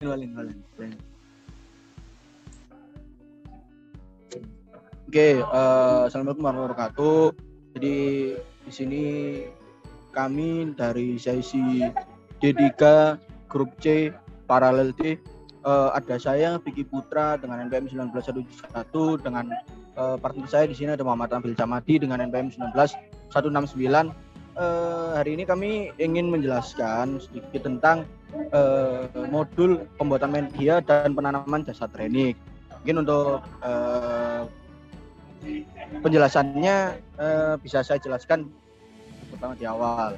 Walin. Oke, assalamualaikum warahmatullahi wabarakatuh. Jadi di sini kami dari sesi D3 Grup C Paralel D, ada saya Vicky Putra dengan NPM 19171, dengan partner saya di sini ada Muhammad Ambil Camadi dengan NPM 19169. Hari ini kami ingin menjelaskan sedikit tentang modul pembuatan media dan penanaman jasa training. Mungkin untuk penjelasannya bisa saya jelaskan pertama di awal.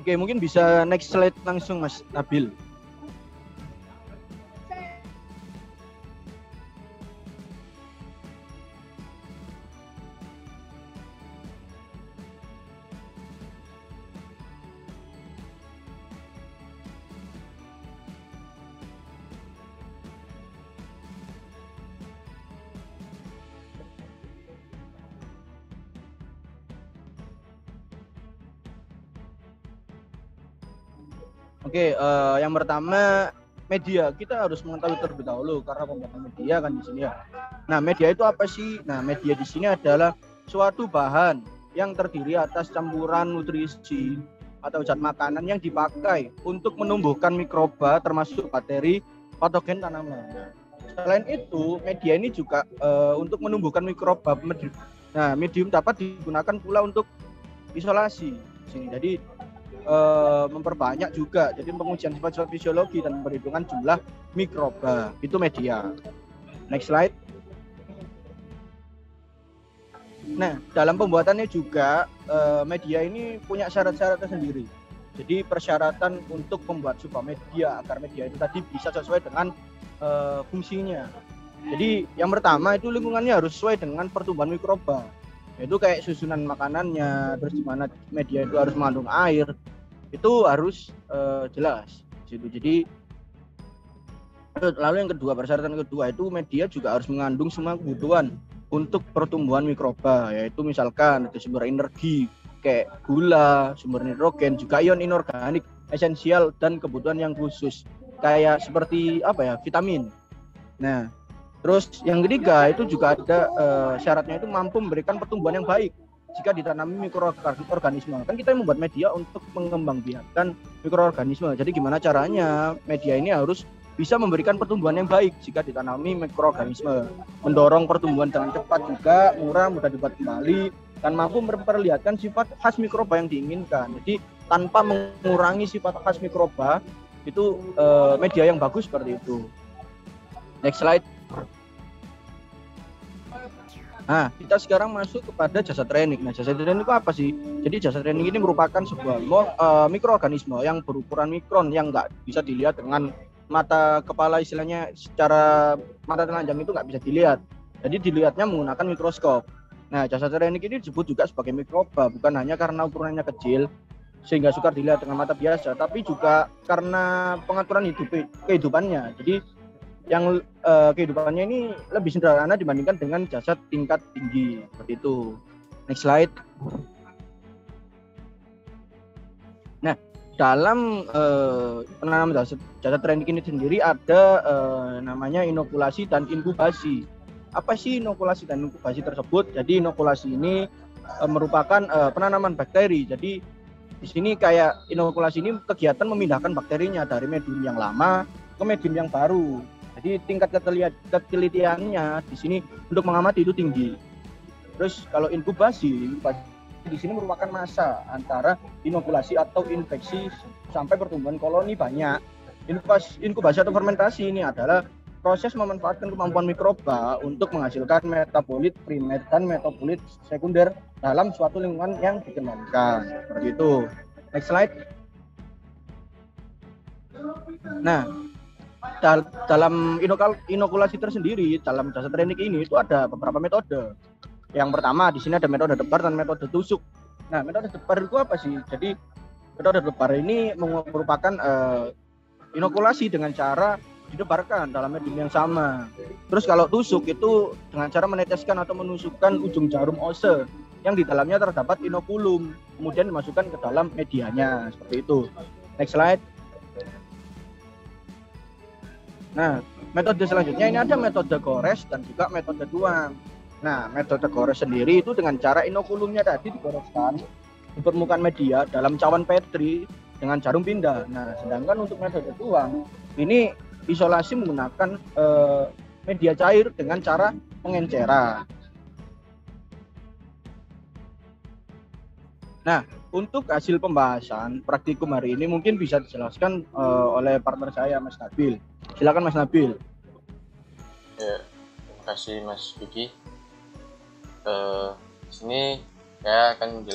Oke, mungkin bisa next slide langsung Mas Nabil. Oke, yang pertama media. Kita harus mengetahui terlebih dahulu karena pembuatan media kan di sini ya. Nah, media itu apa sih? Nah, media di sini adalah suatu bahan yang terdiri atas campuran nutrisi atau zat makanan yang dipakai untuk menumbuhkan mikroba termasuk bakteri, patogen tanaman. Selain itu, media ini juga untuk menumbuhkan mikroba. Nah, medium dapat digunakan pula untuk isolasi. Jadi memperbanyak juga, jadi pengujian sifat-sifat fisiologi dan perhitungan jumlah mikroba, itu media. Next slide. Nah, dalam pembuatannya juga media ini punya syarat-syarat tersendiri. Jadi persyaratan untuk membuat sebuah media agar media itu tadi bisa sesuai dengan fungsinya. Jadi yang pertama itu lingkungannya harus sesuai dengan pertumbuhan mikroba. Itu kayak susunan makanannya, terus gimana media itu harus mengandung air, itu harus jelas gitu. Jadi lalu yang kedua, persyaratan kedua itu media juga harus mengandung semua kebutuhan untuk pertumbuhan mikroba, yaitu misalkan ada sumber energi kayak gula, sumber nitrogen, juga ion inorganik esensial, dan kebutuhan yang khusus kayak seperti vitamin. Nah, terus yang ketiga itu juga ada syaratnya itu mampu memberikan pertumbuhan yang baik jika ditanami mikroorganisme. Kan kita membuat media untuk mengembangbiakkan mikroorganisme. Jadi gimana caranya media ini harus bisa memberikan pertumbuhan yang baik jika ditanami mikroorganisme, mendorong pertumbuhan dengan cepat juga, murah, mudah dibuat kembali, dan mampu memperlihatkan sifat khas mikroba yang diinginkan. Jadi tanpa mengurangi sifat khas mikroba, itu media yang bagus seperti itu. Next slide. Nah, kita sekarang masuk kepada jasa training. Nah, jasa training itu apa sih? Jadi jasa training ini merupakan sebuah mikroorganisme yang berukuran mikron yang nggak bisa dilihat dengan mata kepala, istilahnya secara mata telanjang itu nggak bisa dilihat. Jadi dilihatnya menggunakan mikroskop. Nah, jasa training ini disebut juga sebagai mikroba, bukan hanya karena ukurannya kecil sehingga sukar dilihat dengan mata biasa, tapi juga karena pengaturan kehidupannya. Jadi yang kehidupannya ini lebih sederhana dibandingkan dengan jasad tingkat tinggi seperti itu. Next slide. Nah, dalam penanaman jasa training ini sendiri ada namanya inokulasi dan inkubasi. Apa sih inokulasi dan inkubasi tersebut? Jadi inokulasi ini merupakan penanaman bakteri. Jadi di sini kayak inokulasi ini kegiatan memindahkan bakterinya dari medium yang lama ke medium yang baru. Jadi tingkat ketelitiannya di sini untuk mengamati itu tinggi. Terus kalau inkubasi di sini merupakan masa antara inokulasi atau infeksi sampai pertumbuhan koloni banyak. Inkubasi atau fermentasi ini adalah proses memanfaatkan kemampuan mikroba untuk menghasilkan metabolit primer dan metabolit sekunder dalam suatu lingkungan yang dikembangkan. Seperti itu. Next slide. Nah, dalam inokulasi tersendiri, dalam jasa training ini itu ada beberapa metode. Yang pertama di sini ada metode debar dan metode tusuk. Nah, metode debar itu apa sih? Jadi metode debar ini merupakan inokulasi dengan cara didebarkan dalam medium yang sama. Terus kalau tusuk itu dengan cara meneteskan atau menusukkan ujung jarum ose yang di dalamnya terdapat inokulum, kemudian dimasukkan ke dalam medianya, seperti itu. Next slide. Nah, metode selanjutnya ini ada metode gores dan juga metode tuang. Nah, metode gores sendiri itu dengan cara inokulumnya tadi digoreskan di permukaan media dalam cawan Petri dengan jarum pindah. Nah, sedangkan untuk metode tuang ini isolasi menggunakan media cair dengan cara pengenceran. Nah, untuk hasil pembahasan praktikum hari ini mungkin bisa dijelaskan oleh partner saya, Mas Nabil. Silakan Mas Nabil. Ya, terima kasih Mas Vicky. Di sini saya akan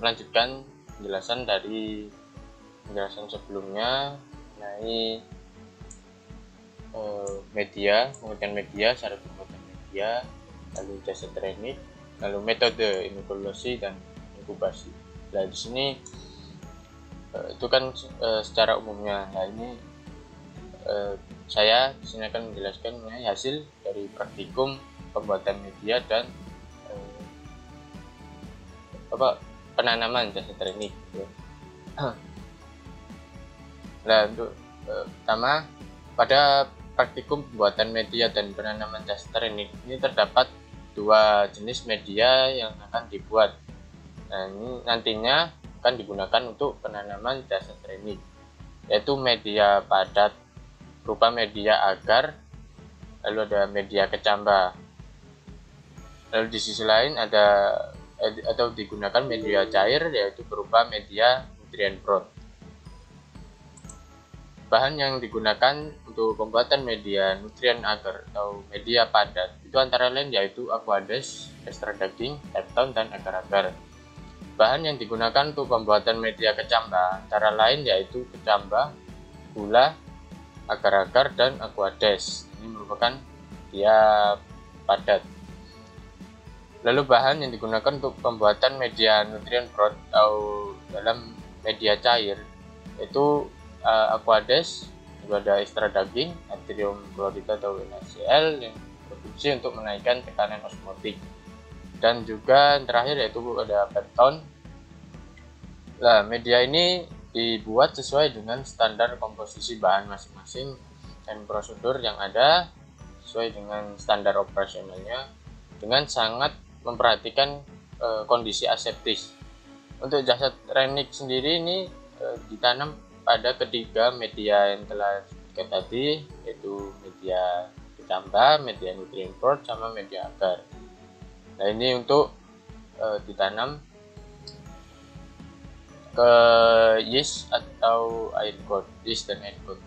melanjutkan penjelasan dari penjelasan sebelumnya mengenai media, pengertian media, syarat pembuatan media, lalu jasa training, lalu metode inokulasi dan inkubasi. Nah, di sini itu kan secara umumnya. Nah, ini saya di sini akan menjelaskan mengenai hasil dari praktikum pembuatan media dan penanaman jasa training. Nah, untuk pertama, pada praktikum pembuatan media dan penanaman jasa training ini terdapat dua jenis media yang akan dibuat. Nah, ini nantinya akan digunakan untuk penanaman jasa training, yaitu media padat berupa media agar, lalu ada media kecambah, lalu di sisi lain ada atau digunakan media cair, yaitu berupa media nutrien broth. Bahan yang digunakan untuk pembuatan media nutrien agar atau media padat itu antara lain yaitu aquades, ekstra daging, pepton, dan agar-agar. Bahan yang digunakan untuk pembuatan media kecambah antara lain yaitu kecambah, gula, agar-agar, dan aquades. Ini merupakan media padat. Lalu bahan yang digunakan untuk pembuatan media nutrien broth atau dalam media cair itu aquades, juga ada ekstra daging, natrium klorid atau NaCl yang berfungsi untuk menaikkan tekanan osmotik, dan juga yang terakhir yaitu ada pepton. Nah, media ini dibuat sesuai dengan standar komposisi bahan masing-masing dan prosedur yang ada sesuai dengan standar operasionalnya, dengan sangat memperhatikan kondisi aseptis. Untuk jasa training sendiri ini ditanam pada ketiga media yang telah disebutkan tadi, yaitu media kecambah, media nutrien broth, sama media agar. Nah, ini untuk ditanam ke yeast atau air got, yeast dan air got.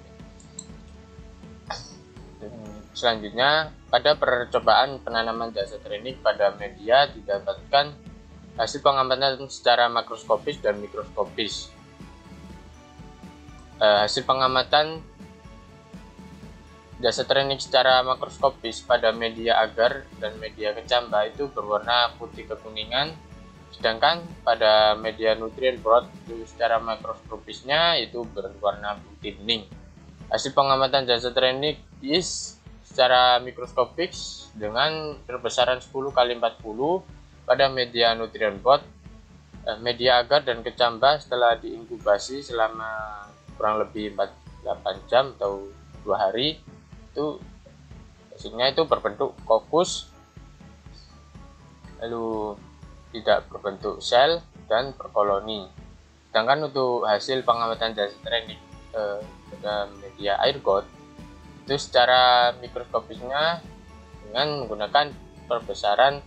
Selanjutnya, pada percobaan penanaman jasa training pada media didapatkan hasil pengamatan secara makroskopis dan mikroskopis. Hasil pengamatan jasa training secara makroskopis pada media agar dan media kecambah itu berwarna putih kekuningan, sedangkan pada media nutrien broth itu secara makroskopisnya itu berwarna putih bening. Hasil pengamatan jasa training yeast secara mikroskopis dengan perbesaran 10 kali 40 pada media nutrien broth, media agar dan kecambah setelah diinkubasi selama kurang lebih 48 jam atau 2 hari itu hasilnya itu berbentuk kokus, lalu tidak berbentuk sel dan berkoloni. Sedangkan untuk hasil pengamatan jasa training pada media air got itu secara mikroskopisnya dengan menggunakan perbesaran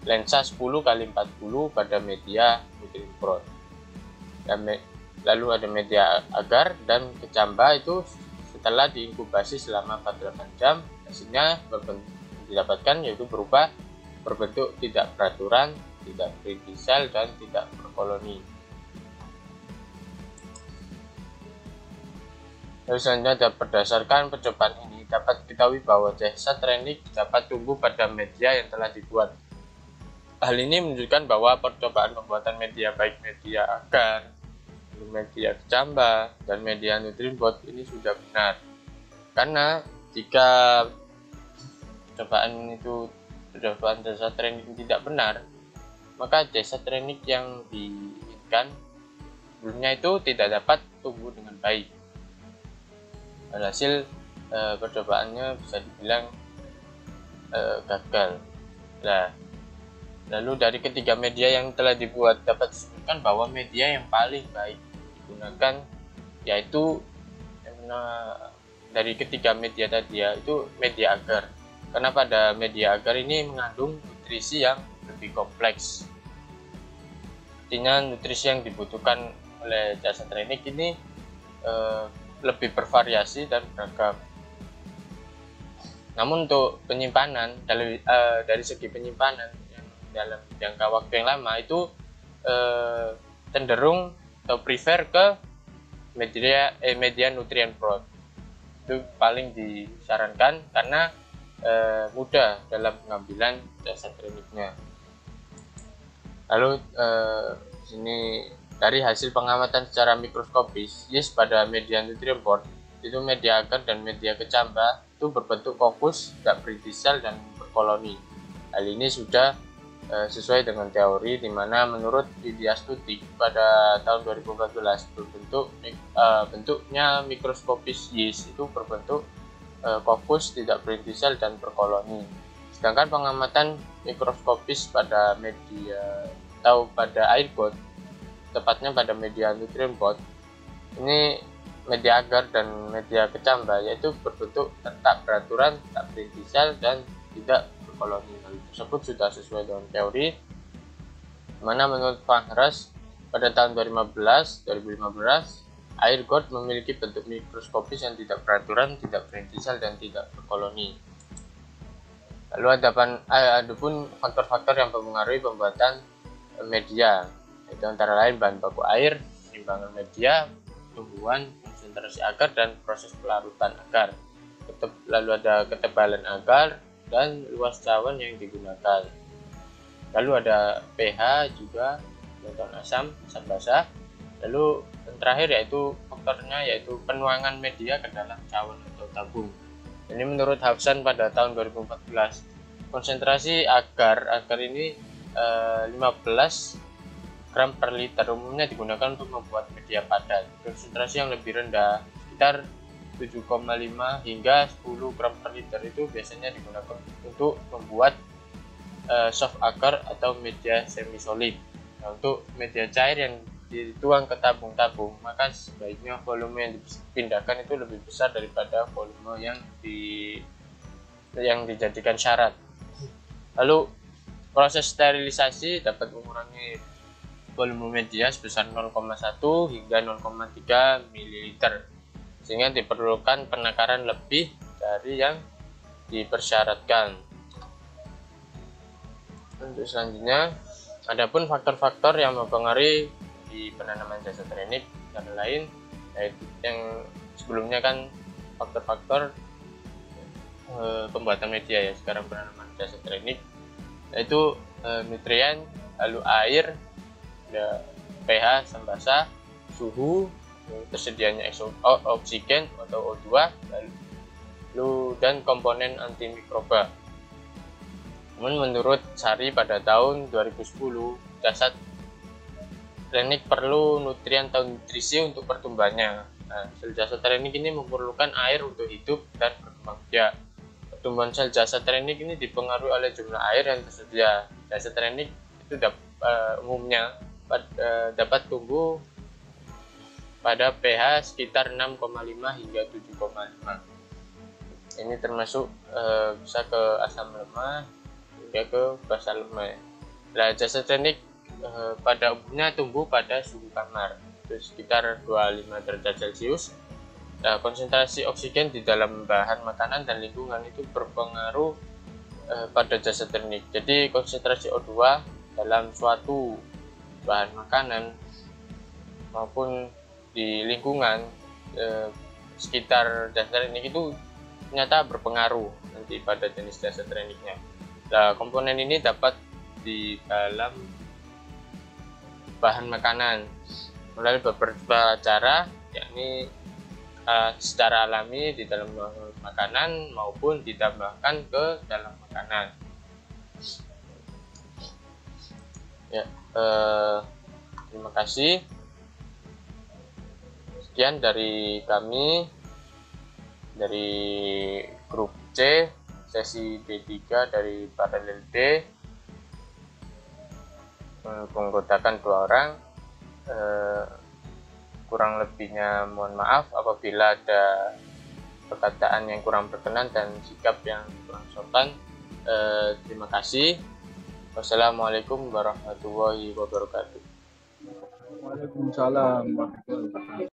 lensa 10 kali 40 pada media nutrien broth. Lalu ada media agar dan kecambah itu setelah diinkubasi selama 48 jam, hasilnya didapatkan yaitu berupa berbentuk tidak beraturan, tidak berintisel, dan tidak berkoloni. Lalu selanjutnya, berdasarkan percobaan ini dapat diketahui bahwa jasa training dapat tumbuh pada media yang telah dibuat. Hal ini menunjukkan bahwa percobaan pembuatan media baik media agar, media kecambah, dan media nutrien broth ini sudah benar. Karena jika percobaan jasa training tidak benar, maka jasa training yang diinginkan sebelumnya itu tidak dapat tumbuh dengan baik. Alhasil percobaannya bisa dibilang gagal. Nah, lalu dari ketiga media yang telah dibuat dapat disebutkan bahwa media yang paling baik digunakan yaitu dari ketiga media tadi yaitu media agar. Karena pada media agar ini mengandung nutrisi yang lebih kompleks. Artinya nutrisi yang dibutuhkan oleh jasa training ini lebih bervariasi dan beragam. Namun untuk penyimpanan dari segi penyimpanan yang dalam jangka waktu yang lama itu cenderung atau prefer ke media nutrient broth. Itu paling disarankan karena mudah dalam pengambilan jasa trainingnya. Lalu sini dari hasil pengamatan secara mikroskopis, yeast pada media nutrient broth itu media agar dan media kecambah itu berbentuk fokus, tidak berintisal dan berkoloni. Hal ini sudah sesuai dengan teori di mana menurut Lydia Stutik pada tahun 2014 bentuknya mikroskopis yeast itu berbentuk fokus, tidak berintisal dan berkoloni. Sedangkan pengamatan mikroskopis pada media atau pada air got, tepatnya pada media nutrient broth, ini media agar dan media kecambah yaitu berbentuk tak beraturan, tak berintisal dan tidak berkoloni. Hal tersebut sudah sesuai dengan teori, mana menurut Van Heres pada tahun 2015 air got memiliki bentuk mikroskopis yang tidak beraturan, tidak berintisal dan tidak berkoloni. Lalu ada pun faktor-faktor yang mempengaruhi pembuatan media, yaitu antara lain bahan baku air, timbangan media, tumbuhan, konsentrasi agar dan proses pelarutan agar. Lalu ada ketebalan agar dan luas cawan yang digunakan. Lalu ada pH juga, tone asam basah. Lalu yang terakhir yaitu faktornya yaitu penuangan media ke dalam cawan atau tabung. Ini menurut Hafsan pada tahun 2014 konsentrasi agar ini 15 gram per liter umumnya digunakan untuk membuat media padat. Konsentrasi yang lebih rendah sekitar 7,5 hingga 10 gram per liter itu biasanya digunakan untuk membuat soft agar atau media semi solid. Nah, untuk media cair yang dituang ke tabung-tabung, maka sebaiknya volume yang dipindahkan itu lebih besar daripada volume yang dijadikan syarat. Lalu proses sterilisasi dapat mengurangi volume media sebesar 0,1 hingga 0,3 ml, sehingga diperlukan penakaran lebih dari yang dipersyaratkan. Untuk selanjutnya, adapun faktor-faktor yang mempengaruhi di penanaman jasa training dan lain, yaitu yang sebelumnya kan faktor-faktor pembuatan media ya, sekarang penanaman jasa training yaitu nutrien, lalu air, ada pH, asam basah, suhu, tersedianya oksigen atau O2, lalu dan komponen antimikroba. Namun menurut Sari pada tahun 2010, jasa training perlu nutrien atau nutrisi untuk pertumbuhannya. Nah, sel jasa training ini memerlukan air untuk hidup dan berkembang biak. Pertumbuhan sel jasa training ini dipengaruhi oleh jumlah air yang tersedia. Jasa training itu umumnya dapat tumbuh pada pH sekitar 6,5 hingga 7,5. Ini termasuk bisa ke asam lemah hingga ke basa lemah. Nah, jasa training pada umumnya tumbuh pada suhu kamar, itu sekitar 25 derajat Celcius. Nah, konsentrasi oksigen di dalam bahan makanan dan lingkungan itu berpengaruh pada jasa training. Jadi konsentrasi O2 dalam suatu bahan makanan maupun di lingkungan sekitar jasa training itu ternyata berpengaruh nanti pada jenis jasa trainingnya. Nah, komponen ini dapat di dalam bahan makanan melalui beberapa cara, yakni secara alami di dalam makanan maupun ditambahkan ke dalam makanan. Ya, terima kasih. Sekian dari kami, dari grup C, sesi D3 dari paralel D, menganggotakan 2 orang. Kurang lebihnya mohon maaf apabila ada perkataan yang kurang berkenan dan sikap yang kurang sopan. Terima kasih. Wassalamualaikum warahmatullahi wabarakatuh. Waalaikumsalam warahmatullahi wabarakatuh.